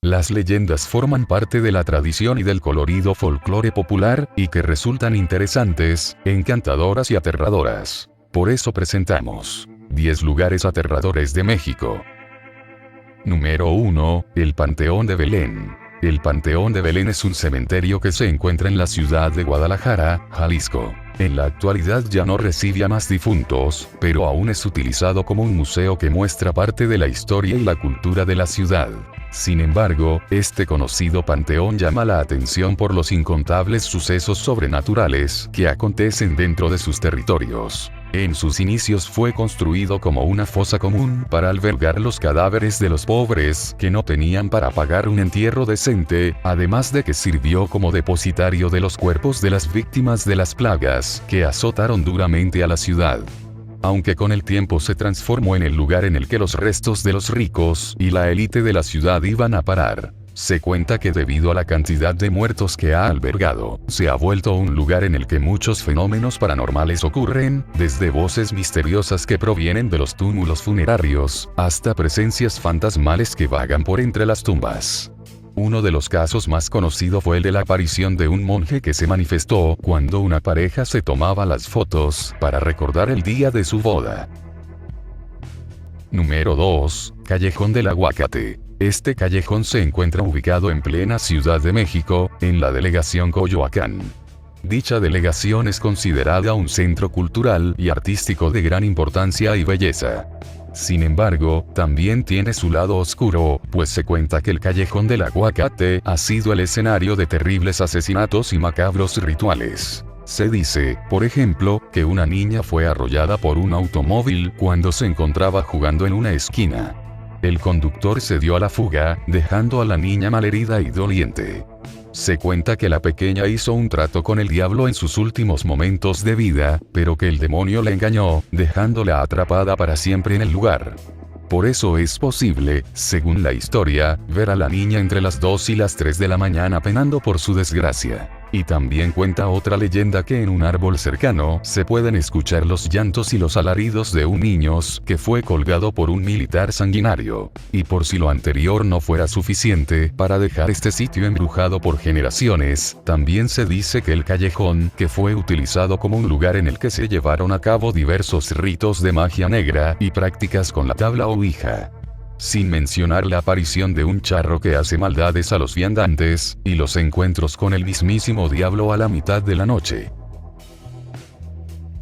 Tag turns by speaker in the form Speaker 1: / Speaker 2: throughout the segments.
Speaker 1: Las leyendas forman parte de la tradición y del colorido folclore popular, y que resultan interesantes, encantadoras y aterradoras. Por eso presentamos 10 lugares aterradores de México. Número 1. El Panteón de Belén. El Panteón de Belén es un cementerio que se encuentra en la ciudad de Guadalajara, Jalisco. En la actualidad ya no recibe a más difuntos, pero aún es utilizado como un museo que muestra parte de la historia y la cultura de la ciudad. Sin embargo, este conocido panteón llama la atención por los incontables sucesos sobrenaturales que acontecen dentro de sus territorios. En sus inicios fue construido como una fosa común para albergar los cadáveres de los pobres que no tenían para pagar un entierro decente, además de que sirvió como depositario de los cuerpos de las víctimas de las plagas que azotaron duramente a la ciudad. Aunque con el tiempo se transformó en el lugar en el que los restos de los ricos y la élite de la ciudad iban a parar. Se cuenta que debido a la cantidad de muertos que ha albergado, se ha vuelto un lugar en el que muchos fenómenos paranormales ocurren, desde voces misteriosas que provienen de los túmulos funerarios, hasta presencias fantasmales que vagan por entre las tumbas. Uno de los casos más conocidos fue el de la aparición de un monje que se manifestó cuando una pareja se tomaba las fotos para recordar el día de su boda. Número 2. Callejón del Aguacate. Este callejón se encuentra ubicado en plena Ciudad de México, en la delegación Coyoacán. Dicha delegación es considerada un centro cultural y artístico de gran importancia y belleza. Sin embargo, también tiene su lado oscuro, pues se cuenta que el Callejón del Aguacate ha sido el escenario de terribles asesinatos y macabros rituales. Se dice, por ejemplo, que una niña fue arrollada por un automóvil cuando se encontraba jugando en una esquina. El conductor se dio a la fuga, dejando a la niña malherida y doliente. Se cuenta que la pequeña hizo un trato con el diablo en sus últimos momentos de vida, pero que el demonio la engañó, dejándola atrapada para siempre en el lugar. Por eso es posible, según la historia, ver a la niña entre las 2 y las 3 de la mañana penando por su desgracia. Y también cuenta otra leyenda que en un árbol cercano se pueden escuchar los llantos y los alaridos de un niño que fue colgado por un militar sanguinario. Y por si lo anterior no fuera suficiente para dejar este sitio embrujado por generaciones, también se dice que el callejón, que fue utilizado como un lugar en el que se llevaron a cabo diversos ritos de magia negra y prácticas con la tabla ouija. Sin mencionar la aparición de un charro que hace maldades a los viandantes, y los encuentros con el mismísimo diablo a la mitad de la noche.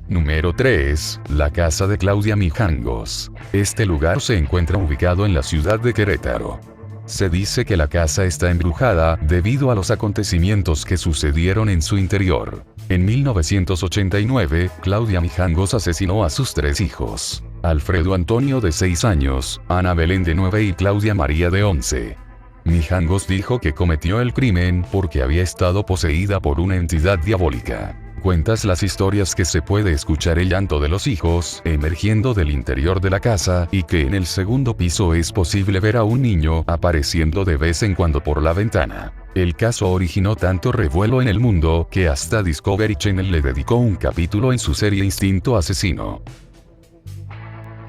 Speaker 1: Número 3. La casa de Claudia Mijangos. Este lugar se encuentra ubicado en la ciudad de Querétaro. Se dice que la casa está embrujada debido a los acontecimientos que sucedieron en su interior. En 1989, Claudia Mijangos asesinó a sus 3 hijos. Alfredo Antonio de 6 años, Ana Belén de 9 y Claudia María de 11. Mijangos dijo que cometió el crimen porque había estado poseída por una entidad diabólica. Cuentas las historias que se puede escuchar el llanto de los hijos emergiendo del interior de la casa y que en el segundo piso es posible ver a un niño apareciendo de vez en cuando por la ventana. El caso originó tanto revuelo en el mundo que hasta Discovery Channel le dedicó un capítulo en su serie Instinto Asesino.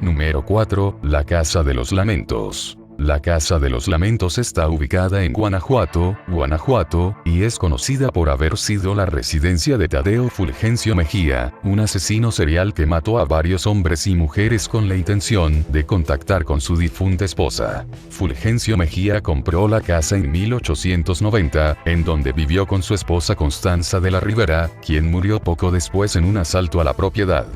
Speaker 1: Número 4. La Casa de los Lamentos. La Casa de los Lamentos está ubicada en Guanajuato, y es conocida por haber sido la residencia de Tadeo Fulgencio Mejía, un asesino serial que mató a varios hombres y mujeres con la intención de contactar con su difunta esposa. Fulgencio Mejía compró la casa en 1890, en donde vivió con su esposa Constanza de la Rivera, quien murió poco después en un asalto a la propiedad.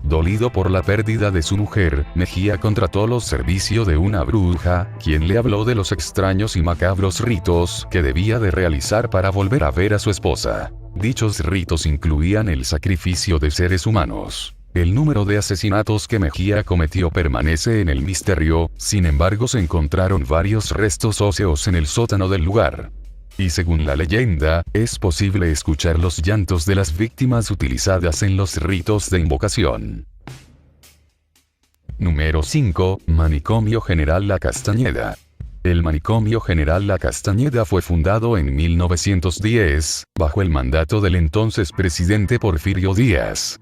Speaker 1: Dolido por la pérdida de su mujer, Mejía contrató los servicios de una bruja, quien le habló de los extraños y macabros ritos que debía de realizar para volver a ver a su esposa. Dichos ritos incluían el sacrificio de seres humanos. El número de asesinatos que Mejía cometió permanece en el misterio, sin embargo se encontraron varios restos óseos en el sótano del lugar. Y según la leyenda, es posible escuchar los llantos de las víctimas utilizadas en los ritos de invocación. Número 5. Manicomio General La Castañeda. El Manicomio General La Castañeda fue fundado en 1910, bajo el mandato del entonces presidente Porfirio Díaz.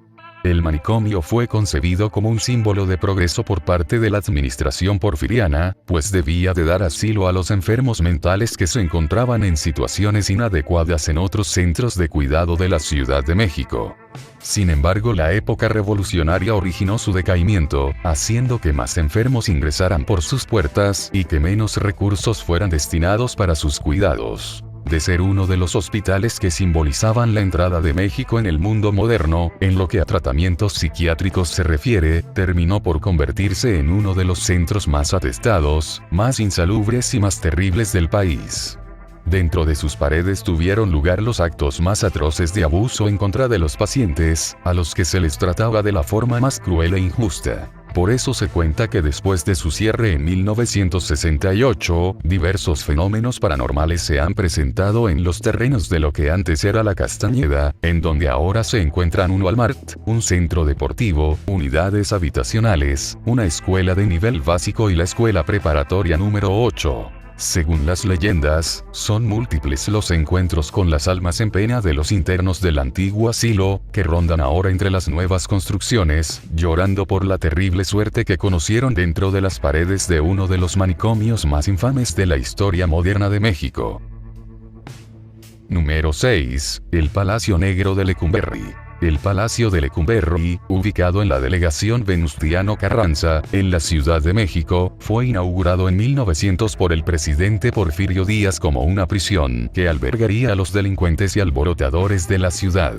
Speaker 1: El manicomio fue concebido como un símbolo de progreso por parte de la administración porfiriana, pues debía de dar asilo a los enfermos mentales que se encontraban en situaciones inadecuadas en otros centros de cuidado de la Ciudad de México. Sin embargo, la época revolucionaria originó su decaimiento, haciendo que más enfermos ingresaran por sus puertas y que menos recursos fueran destinados para sus cuidados. De ser uno de los hospitales que simbolizaban la entrada de México en el mundo moderno, en lo que a tratamientos psiquiátricos se refiere, terminó por convertirse en uno de los centros más atestados, más insalubres y más terribles del país. Dentro de sus paredes tuvieron lugar los actos más atroces de abuso en contra de los pacientes, a los que se les trataba de la forma más cruel e injusta. Por eso se cuenta que después de su cierre en 1968, diversos fenómenos paranormales se han presentado en los terrenos de lo que antes era la Castañeda, en donde ahora se encuentran un Walmart, un centro deportivo, unidades habitacionales, una escuela de nivel básico y la escuela preparatoria número 8. Según las leyendas, son múltiples los encuentros con las almas en pena de los internos del antiguo asilo, que rondan ahora entre las nuevas construcciones, llorando por la terrible suerte que conocieron dentro de las paredes de uno de los manicomios más infames de la historia moderna de México. Número 6. El Palacio Negro de Lecumberri. El Palacio de Lecumberri, ubicado en la delegación Venustiano Carranza, en la Ciudad de México, fue inaugurado en 1900 por el presidente Porfirio Díaz como una prisión que albergaría a los delincuentes y alborotadores de la ciudad.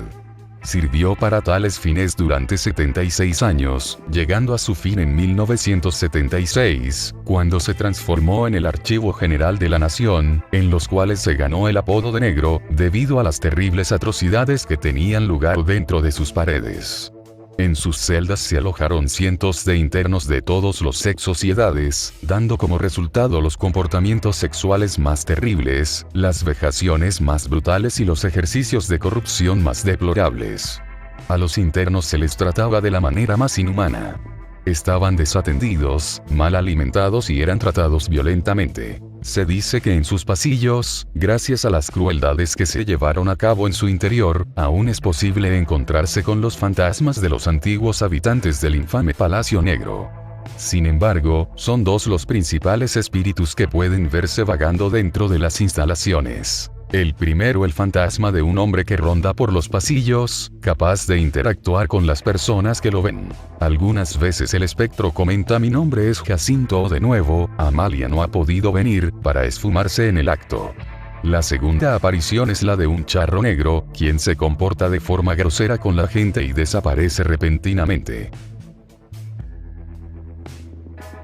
Speaker 1: Sirvió para tales fines durante 76 años, llegando a su fin en 1976, cuando se transformó en el Archivo General de la Nación, en los cuales se ganó el apodo de Negro, debido a las terribles atrocidades que tenían lugar dentro de sus paredes. En sus celdas se alojaron cientos de internos de todos los sexos y edades, dando como resultado los comportamientos sexuales más terribles, las vejaciones más brutales y los ejercicios de corrupción más deplorables. A los internos se les trataba de la manera más inhumana. Estaban desatendidos, mal alimentados y eran tratados violentamente. Se dice que en sus pasillos, gracias a las crueldades que se llevaron a cabo en su interior, aún es posible encontrarse con los fantasmas de los antiguos habitantes del infame Palacio Negro. Sin embargo, son dos los principales espíritus que pueden verse vagando dentro de las instalaciones. El primero, el fantasma de un hombre que ronda por los pasillos, capaz de interactuar con las personas que lo ven. Algunas veces el espectro comenta: mi nombre es Jacinto, de nuevo, Amalia no ha podido venir, para esfumarse en el acto. La segunda aparición es la de un charro negro, quien se comporta de forma grosera con la gente y desaparece repentinamente.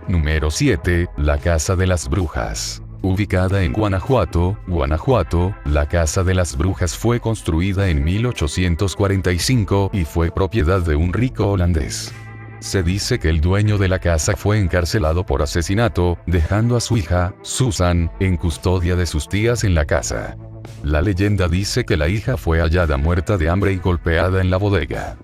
Speaker 1: Número 7. La Casa de las Brujas. Ubicada en Guanajuato, la Casa de las Brujas fue construida en 1845 y fue propiedad de un rico holandés. Se dice que el dueño de la casa fue encarcelado por asesinato, dejando a su hija, Susan, en custodia de sus tías en la casa. La leyenda dice que la hija fue hallada muerta de hambre y golpeada en la bodega.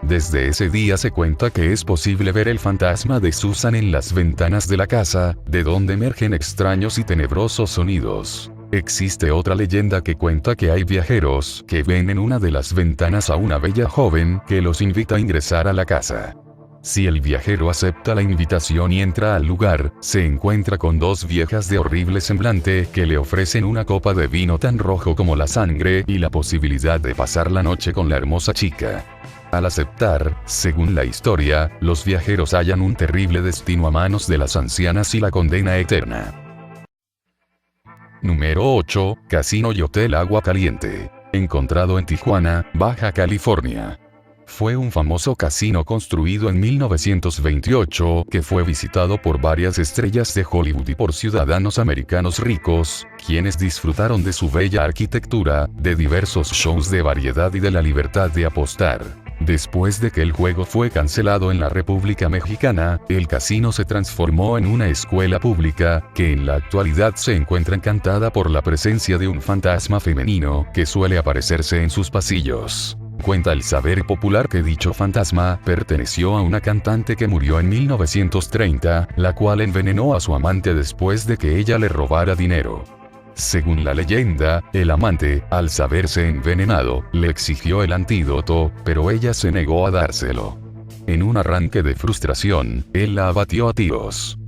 Speaker 1: Desde ese día se cuenta que es posible ver el fantasma de Susan en las ventanas de la casa, de donde emergen extraños y tenebrosos sonidos. Existe otra leyenda que cuenta que hay viajeros que ven en una de las ventanas a una bella joven que los invita a ingresar a la casa. Si el viajero acepta la invitación y entra al lugar, se encuentra con dos viejas de horrible semblante que le ofrecen una copa de vino tan rojo como la sangre y la posibilidad de pasar la noche con la hermosa chica. Al aceptar, según la historia, los viajeros hallan un terrible destino a manos de las ancianas y la condena eterna. Número 8. Casino y Hotel Agua Caliente. Encontrado en Tijuana, Baja California. Fue un famoso casino construido en 1928 que fue visitado por varias estrellas de Hollywood y por ciudadanos americanos ricos, quienes disfrutaron de su bella arquitectura, de diversos shows de variedad y de la libertad de apostar. Después de que el juego fue cancelado en la República Mexicana, el casino se transformó en una escuela pública, que en la actualidad se encuentra encantada por la presencia de un fantasma femenino que suele aparecerse en sus pasillos. Cuenta el saber popular que dicho fantasma perteneció a una cantante que murió en 1930, la cual envenenó a su amante después de que ella le robara dinero. Según la leyenda, el amante, al saberse envenenado, le exigió el antídoto, pero ella se negó a dárselo. En un arranque de frustración, él la abatió a tiros.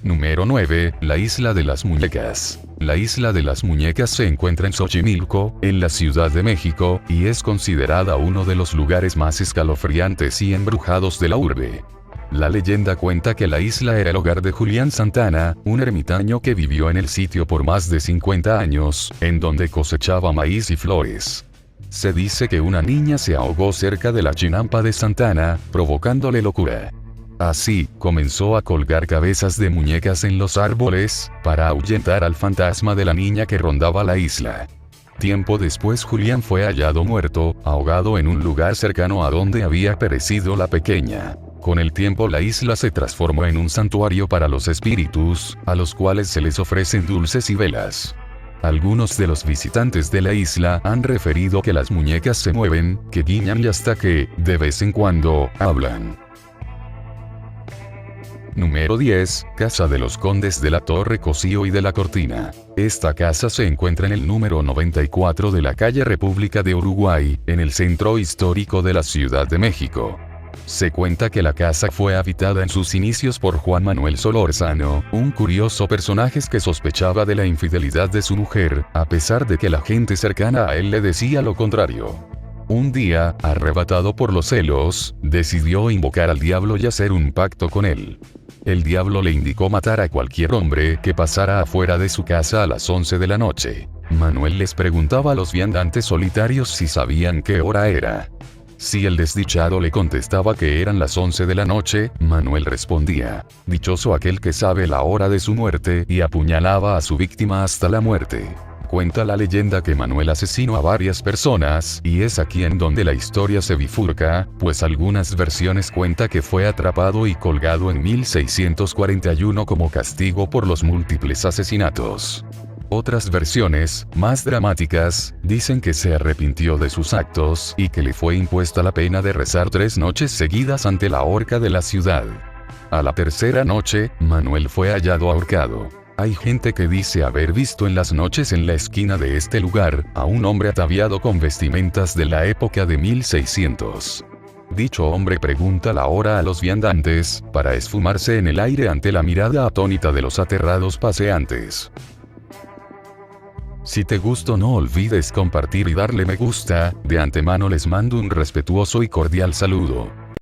Speaker 1: Número 9. La Isla de las Muñecas. La Isla de las Muñecas se encuentra en Xochimilco, en la Ciudad de México, y es considerada uno de los lugares más escalofriantes y embrujados de la urbe. La leyenda cuenta que la isla era el hogar de Julián Santana, un ermitaño que vivió en el sitio por más de 50 años, en donde cosechaba maíz y flores. Se dice que una niña se ahogó cerca de la chinampa de Santana, provocándole locura. Así, comenzó a colgar cabezas de muñecas en los árboles, para ahuyentar al fantasma de la niña que rondaba la isla. Tiempo después Julián fue hallado muerto, ahogado en un lugar cercano a donde había perecido la pequeña. Con el tiempo la isla se transformó en un santuario para los espíritus, a los cuales se les ofrecen dulces y velas. Algunos de los visitantes de la isla han referido que las muñecas se mueven, que guiñan y hasta que, de vez en cuando, hablan. Número 10. Casa de los Condes de la Torre Cosío y de la Cortina. Esta casa se encuentra en el número 94 de la calle República de Uruguay, en el centro histórico de la Ciudad de México. Se cuenta que la casa fue habitada en sus inicios por Juan Manuel Solórzano, un curioso personaje que sospechaba de la infidelidad de su mujer, a pesar de que la gente cercana a él le decía lo contrario. Un día, arrebatado por los celos, decidió invocar al diablo y hacer un pacto con él. El diablo le indicó matar a cualquier hombre que pasara afuera de su casa a las 11 de la noche. Manuel les preguntaba a los viandantes solitarios si sabían qué hora era. Si el desdichado le contestaba que eran las 11 de la noche, Manuel respondía: dichoso aquel que sabe la hora de su muerte, y apuñalaba a su víctima hasta la muerte. Cuenta la leyenda que Manuel asesinó a varias personas, y es aquí en donde la historia se bifurca, pues algunas versiones cuenta que fue atrapado y colgado en 1641 como castigo por los múltiples asesinatos. Otras versiones, más dramáticas, dicen que se arrepintió de sus actos y que le fue impuesta la pena de rezar 3 noches seguidas ante la horca de la ciudad. A la tercera noche, Manuel fue hallado ahorcado. Hay gente que dice haber visto en las noches en la esquina de este lugar a un hombre ataviado con vestimentas de la época de 1600. Dicho hombre pregunta la hora a los viandantes, para esfumarse en el aire ante la mirada atónita de los aterrados paseantes. Si te gustó, no olvides compartir y darle me gusta. De antemano les mando un respetuoso y cordial saludo.